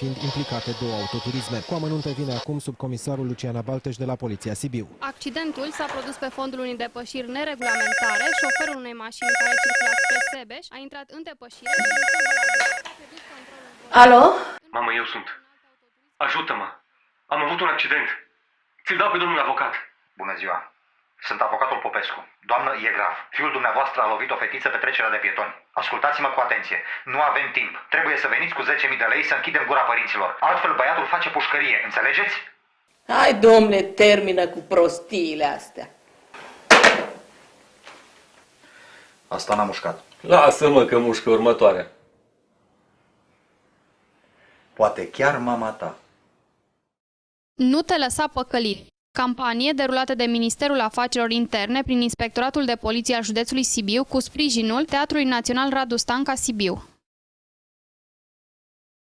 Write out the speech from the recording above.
fiind implicate două autoturisme. Cu amănunte vine acum subcomisarul Luciana Balteș de la Poliția Sibiu. Accidentul s-a produs pe fondul unei depășiri neregulamentare. Șoferul unei mașini care circula spre Sebeș a intrat în depășire și în curba la dreapta a pierdut controlul. Alo? Mamă, eu sunt. Ajută-mă. Am avut un accident. Ți-l dau pe domnul avocat. Bună ziua. Sunt avocatul Popescu. Doamnă, e grav. Fiul dumneavoastră a lovit o fetiță pe trecerea de pietoni. Ascultați-mă cu atenție. Nu avem timp. Trebuie să veniți cu 10.000 de lei să închidem gura părinților. Altfel băiatul face pușcărie. Înțelegeți? Hai, domne, termină cu prostiile astea. Asta n-a mușcat. Lasă-mă că mușcă următoarea. Poate chiar mama ta. Nu te lăsa păcălit. Campanie derulată de Ministerul Afacerilor Interne prin Inspectoratul de Poliție al Județului Sibiu cu sprijinul Teatrului Național Radu Stanca Sibiu.